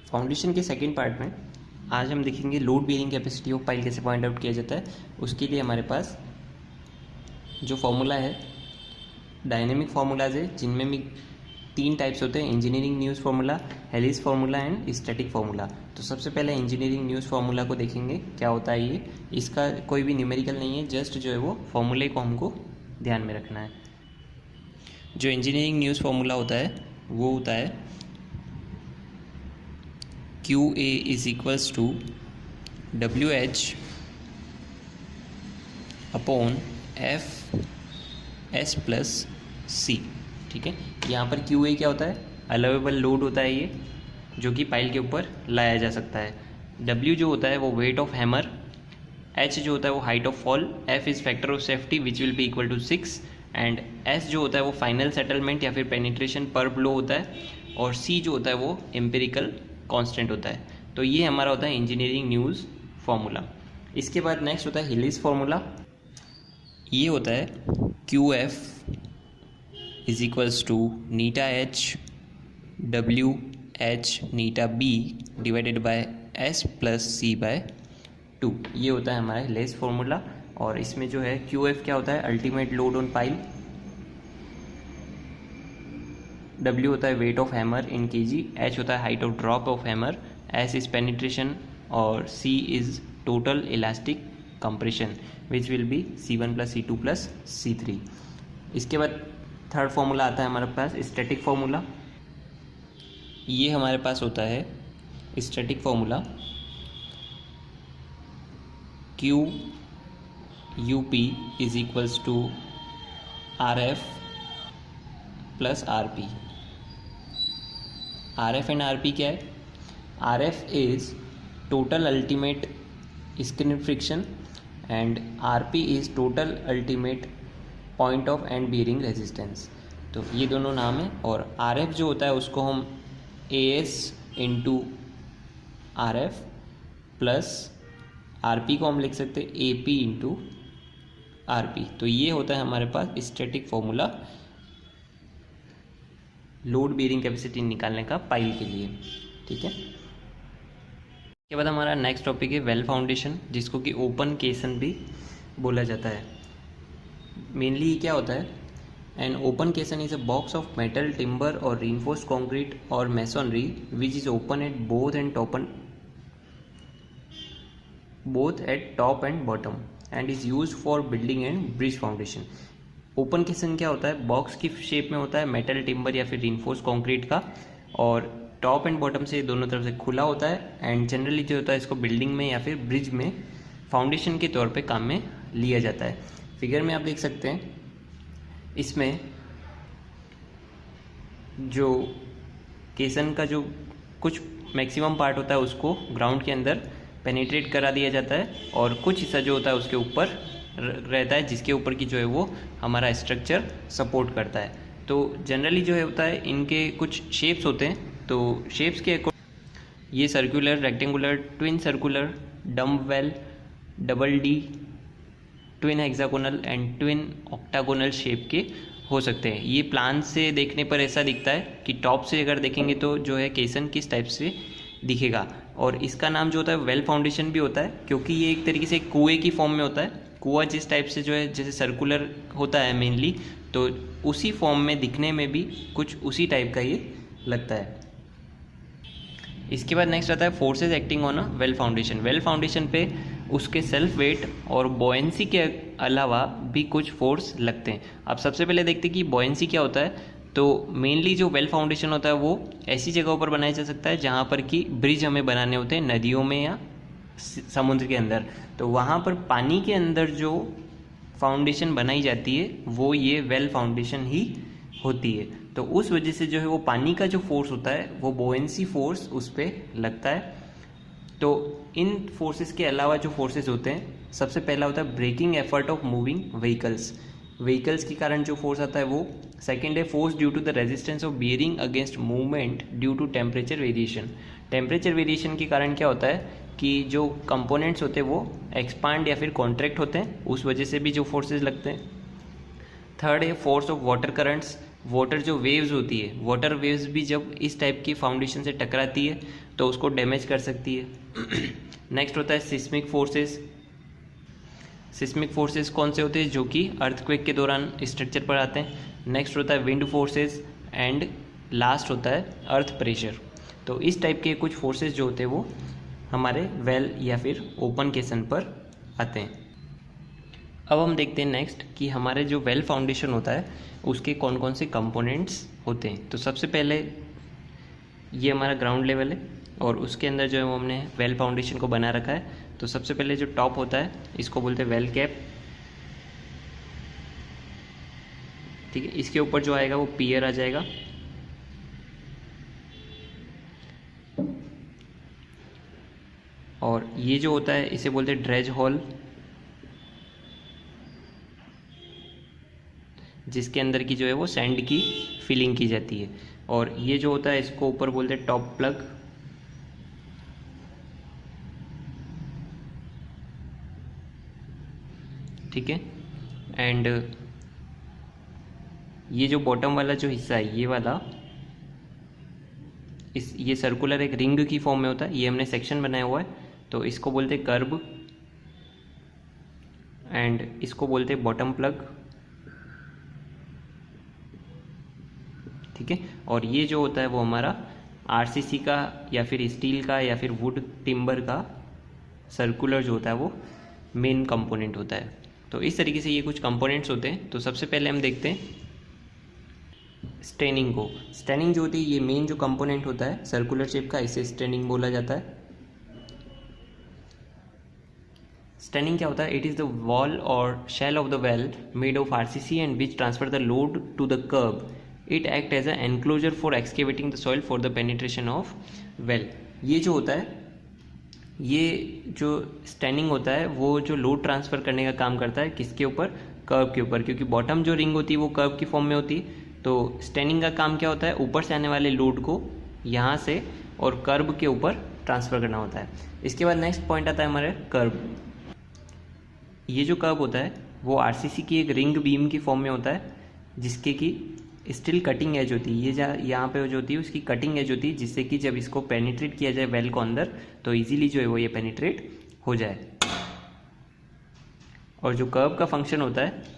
Foundation के second part में आज हम देखेंगे load bearing capacity of pile कैसे पॉइंट आउट किया जाता है। उसके लिए हमारे पास जो फॉर्मूला है, डायनेमिक फार्मूलाज है, जिनमें भी 3 टाइप्स होते हैं, engineering news formula, Hiley's formula and static formula. तो सबसे पहले इंजीनियरिंग न्यूज़ फार्मूला को देखेंगे क्या होता है ये। इसका कोई भी न्यूमेरिकल नहीं है, जस्ट जो है वो फॉर्मूले को हमको ध्यान में रखना है। जो इंजीनियरिंग न्यूज़ फार्मूला होता है वो होता है QA is equals to WH upon FS plus C। ठीक है, यहाँ पर QA क्या होता है? अलाउेबल लोड होता है ये, जो कि पाइल के ऊपर लाया जा सकता है। W जो होता है वो वेट ऑफ हैमर, H जो होता है वो height of fall, F is factor of safety which will be equal to 6 and S जो होता है वो फाइनल सेटलमेंट या फिर पेनिट्रेशन पर ब्लो होता है, और C जो होता है वो एम्पिरिकल कांस्टेंट होता है। तो ये हमारा होता है इंजीनियरिंग न्यूज़ फार्मूला। इसके बाद नेक्स्ट होता है हिलिस फार्मूला। ये होता है QF इज इक्वल्स टू नीटा H WH नीटा B divided by S plus C by 2। ये होता है हमारा हिलिस फार्मूला। और इसमें जो है QF क्या होता है? Ultimate load on pile, W होता है weight of hammer in kg, H होता है height of drop of hammer, S is penetration और C is total elastic compression which will B C1 plus C2 plus C3। इसके बाद third formula आता है हमारे पास स्टैटिक फार्मूला। ये हमारे पास होता है static formula QUP is equals to RF plus RP। RF and RP क्या है? RF is total ultimate skin friction and RP is total ultimate point of end bearing resistance. तो ये दोनों नाम है। और RF जो होता है उसको हम AS into RF plus RP को हम लिख सकते हैं AP इंटू RP। तो ये होता है हमारे पास static formula load bearing capacity निकालने का पाइल के लिए। ठीक है, इसके बाद हमारा नेक्स्ट टॉपिक है वेल फाउंडेशन, जिसको कि ओपन केसन भी बोला जाता है। मेनली क्या होता है? एन ओपन केसन is a box of metal, timber और रीइंफोर्स्ड कंक्रीट और masonry which is open at both at top and bottom and is use for building and bridge foundation. Open केसन क्या होता है? बॉक्स की शेप में होता है, मेटल, टिम्बर या फिर रीइंफोर्स्ड कंक्रीट का, और टॉप एंड बॉटम से दोनों तरफ से खुला होता है। एंड जनरली जो होता है इसको बिल्डिंग में या फिर ब्रिज में फाउंडेशन के तौर पे काम में लिया जाता है। फिगर में आप देख सकते हैं, इसमें जो केसन का जो कुछ मैक्सिमम पार्ट होता है उसको ग्राउंड के अंदर पेनिट्रेट करा दिया जाता है, और कुछ हिस्सा जो होता है उसके ऊपर रहता है, जिसके ऊपर की जो है वो हमारा स्ट्रक्चर सपोर्ट करता है। तो जनरली जो है होता है इनके कुछ शेप्स होते हैं। तो शेप्स के ये circular, rectangular, twin circular, dumbbell, double D, twin hexagonal and twin octagonal shape के हो सकते हैं। ये प्लान से देखने पर ऐसा दिखता है कि टॉप से अगर देखेंगे तो जो है केसन किस टाइप से दिखेगा। और इसका नाम जो होता है वेल फाउंडेशन भी होता है, क्योंकि ये एक तरीके से कुएं की फॉर्म में होता है। कुआं जिस टाइप से जो है जैसे सर्कुलर होता है मेनली, तो उसी फॉर्म में दिखने में भी कुछ उसी टाइप का ये लगता है। इसके बाद नेक्स्ट आता है forces acting on a well foundation. Well foundation पे उसके सेल्फ वेट और बॉयंसी के अलावा भी कुछ फोर्स लगते हैं। अब सबसे पहले देखते हैं कि बॉयंसी क्या होता है। तो मेनली जो वेल फाउंडेशन होता है वो ऐसी जगहों पर बनाया जा सकता है जहाँ पर कि ब्रिज हमें बनाने होते हैं, नदियों में या समुद्र के अंदर। तो वहाँ पर पानी के अंदर जो फाउंडेशन बनाई जाती है वो ये वेल फाउंडेशन ही होती है। तो उस वजह से जो है वो पानी का जो फोर्स होता है वो बोएंसी फोर्स उस पर लगता है। तो इन फोर्सेस के अलावा जो फोर्सेस होते हैं, सबसे पहला होता है braking effort of moving vehicles के कारण जो फोर्स आता है वो। सेकेंड है force due to the resistance of bearing against movement due to temperature variation. Temperature variation के कारण क्या होता है कि जो कंपोनेंट्स होते हैं वो एक्सपांड या फिर कॉन्ट्रैक्ट होते हैं, उस वजह से भी जो फोर्सेस लगते हैं। थर्ड है force of water currents. Water जो वेव्स होती है, वाटर वेव्स भी जब इस टाइप की फाउंडेशन से टकराती है तो उसको डैमेज कर सकती है। नेक्स्ट होता है सिस्मिक फोर्सेस। सिस्मिक फोर्सेस कौन से होते हैं? जो कि अर्थक्वेक के दौरान स्ट्रक्चर पर आते हैं। नेक्स्ट होता है विंड फोर्सेस एंड लास्ट होता है अर्थ प्रेशर। तो इस टाइप के कुछ फोर्सेस जो होते हैं वो हमारे वेल या फिर ओपन केसन पर आते हैं। अब हम देखते हैं नेक्स्ट कि हमारे जो वेल फाउंडेशन होता है उसके कौन कौन से कंपोनेंट्स होते हैं। तो सबसे पहले ये हमारा ग्राउंड लेवल है और उसके अंदर जो है वो हमने वेल फाउंडेशन को बना रखा है। तो सबसे पहले जो टॉप होता है इसको बोलते हैं वेल कैप, ठीक है। इसके ऊपर जो आएगा वो पियर आ जाएगा, और ये जो होता है इसे बोलते हैं ड्रेज हॉल, जिसके अंदर की जो है वो सैंड की फिलिंग की जाती है। और ये जो होता है इसको ऊपर बोलते हैं टॉप प्लग, ठीक है। एंड ये जो बॉटम वाला जो हिस्सा है ये वाला, ये सर्कुलर एक रिंग की फॉर्म में होता है, ये हमने सेक्शन बनाया हुआ है तो इसको बोलते हैं कर्ब, एंड इसको बोलते हैं बॉटम प्लग, ठीक है। और ये जो होता है वो हमारा आरसीसी का या फिर स्टील का या फिर वुड टिम्बर का सर्कुलर जो होता है वो मेन कंपोनेंट होता है। तो इस तरीके से ये कुछ कंपोनेंट्स होते हैं। तो सबसे पहले हम देखते हैं स्टेनिंग को। स्टेनिंग जो होती है ये मेन जो कंपोनेंट होता है सर्कुलर शेप का, इसे स्टेनिंग बोला जाता है। स्टेनिंग क्या होता है? इट इज़ द वॉल और shell of the well made of RCC and which transfer the load to the curb. It act as a enclosure for excavating the soil for the penetration of well. ये जो होता है, ये जो staining होता है वो जो लोड ट्रांसफ़र करने का काम करता है किसके ऊपर? कर्व के ऊपर, क्योंकि बॉटम जो रिंग होती है वो कर्व की फॉर्म में होती है। तो स्टेनिंग का काम क्या होता है? ऊपर से आने वाले लोड को यहाँ से और कर्व के ऊपर ट्रांसफ़र करना होता है। इसके बाद नेक्स्ट पॉइंट आता है हमारे कर्व। ये जो कर्व होता है वो आरसीसी की एक रिंग बीम की फॉर्म में होता है, जिसके की स्टिल कटिंग एज होती है। ये यहाँ पे जो होती है उसकी कटिंग एज होती है, जिससे कि जब इसको पेनिट्रेट किया जाए वेल को अंदर तो इजीली जो है वो ये पेनिट्रेट हो जाए। और जो कर्व का फंक्शन होता है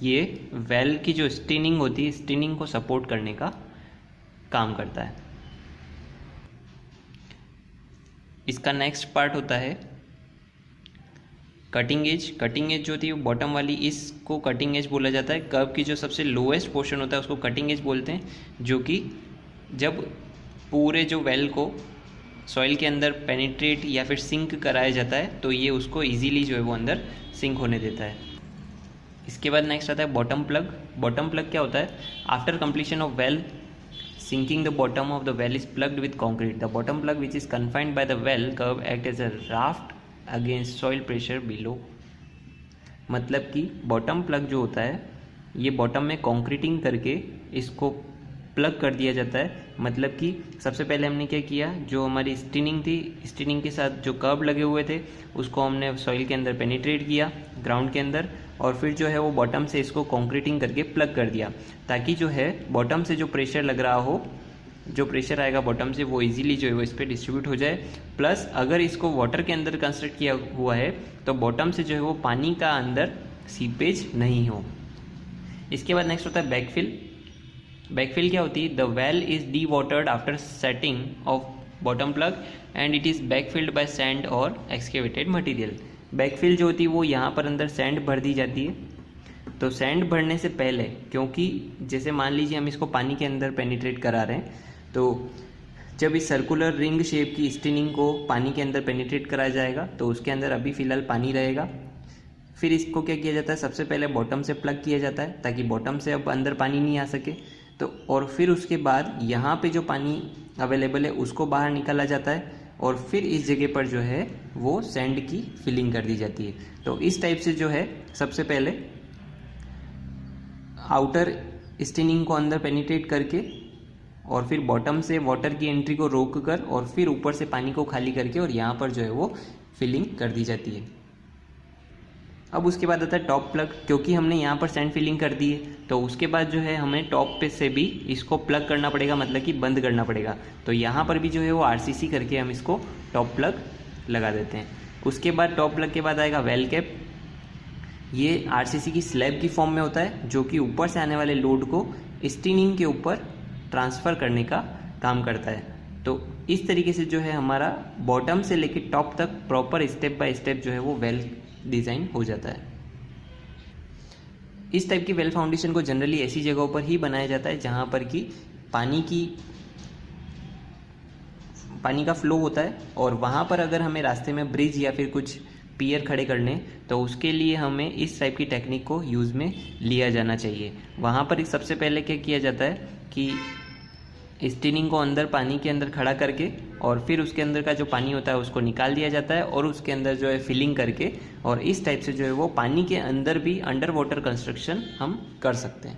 ये वेल की जो स्टिनिंग होती है, स्टिनिंग को सपोर्ट करने का काम करता है। इसका नेक्स्ट पार्ट होता है कटिंग एज। कटिंग एज जो होती है बॉटम वाली, इसको कटिंग एज बोला जाता है। कर्व की जो सबसे लोएस्ट पोर्शन होता है उसको कटिंग एज बोलते हैं, जो कि जब पूरे जो वेल को सॉइल के अंदर पेनिट्रेट या फिर सिंक कराया जाता है तो ये उसको इजीली जो है वो अंदर सिंक होने देता है। इसके बाद नेक्स्ट आता है बॉटम प्लग। बॉटम प्लग क्या होता है? After completion of well sinking the bottom of the well is plugged with concrete. The bottom plug which is confined by the well curve act as a raft against soil pressure below. मतलब कि bottom plug जो होता है ये bottom में concreting करके इसको plug कर दिया जाता है। मतलब कि सबसे पहले हमने क्या किया, जो हमारी स्टिनिंग थी, स्टिनिंग के साथ जो कर्व लगे हुए थे उसको हमने सॉइल के अंदर पेनिट्रेट किया ग्राउंड के अंदर, और फिर जो है वो बॉटम से इसको कंक्रीटिंग करके प्लग कर दिया, ताकि जो है बॉटम से जो प्रेशर लग रहा हो, जो प्रेशर आएगा बॉटम से वो इजीली जो है वो इस पर डिस्ट्रीब्यूट हो जाए। प्लस अगर इसको वाटर के अंदर कंस्ट्रक्ट किया हुआ है तो बॉटम से जो है वो पानी का अंदर सीपेज नहीं हो। इसके बाद नेक्स्ट होता है बैकफिल। बैकफिल क्या होती है? The well is dewatered after setting of bottom plug and it is backfilled by sand और एक्सकेवेटेड मटेरियल। बैकफिल जो होती है वो यहाँ पर अंदर सैंड भर दी जाती है। तो सैंड भरने से पहले, क्योंकि जैसे मान लीजिए हम इसको पानी के अंदर पेनिट्रेट करा रहे हैं, तो जब इस सर्कुलर रिंग शेप की स्टिनिंग को पानी के अंदर पेनिट्रेट कराया जाएगा तो उसके अंदर अभी फ़िलहाल पानी रहेगा। फिर इसको क्या किया जाता है? सबसे पहले बॉटम से प्लग किया जाता है ताकि बॉटम से अब अंदर पानी नहीं आ सके। तो और फिर उसके बाद यहाँ पे जो पानी अवेलेबल है उसको बाहर निकाला जाता है और फिर इस जगह पर जो है वो सैंड की फिलिंग कर दी जाती है। तो इस टाइप से जो है सबसे पहले आउटर स्टिनिंग को अंदर पेनिट्रेट करके और फिर बॉटम से वाटर की एंट्री को रोक कर और फिर ऊपर से पानी को खाली करके और यहाँ पर जो है वो फिलिंग कर दी जाती है। अब उसके बाद आता है टॉप प्लग, क्योंकि हमने यहाँ पर सैंड फिलिंग कर दी है तो उसके बाद जो है हमें टॉप पे से भी इसको प्लग करना पड़ेगा, मतलब कि बंद करना पड़ेगा। तो यहाँ पर भी जो है वो आरसीसी करके हम इसको टॉप प्लग लगा देते हैं। उसके बाद टॉप प्लग के बाद आएगा वेल कैप। ये आरसीसी की स्लैब की फॉर्म में होता है, जो कि ऊपर से आने वाले लोड को स्टीनिंग के ऊपर ट्रांसफ़र करने का काम करता है। तो इस तरीके से जो है हमारा बॉटम से लेके टॉप तक प्रॉपर स्टेप बाय स्टेप जो है वो वेल डिज़ाइन हो जाता है। इस टाइप की वेल फाउंडेशन को जनरली ऐसी जगहों पर ही बनाया जाता है जहाँ पर कि पानी का फ्लो होता है, और वहाँ पर अगर हमें रास्ते में ब्रिज या फिर कुछ पियर खड़े करने तो उसके लिए हमें इस टाइप की टेक्निक को यूज़ में लिया जाना चाहिए। वहाँ पर सबसे पहले क्या किया जाता है कि स्टीनिंग को अंदर पानी के अंदर खड़ा करके और फिर उसके अंदर का जो पानी होता है उसको निकाल दिया जाता है और उसके अंदर जो है फिलिंग करके, और इस टाइप से जो है वो पानी के अंदर भी अंडर वाटर कंस्ट्रक्शन हम कर सकते हैं।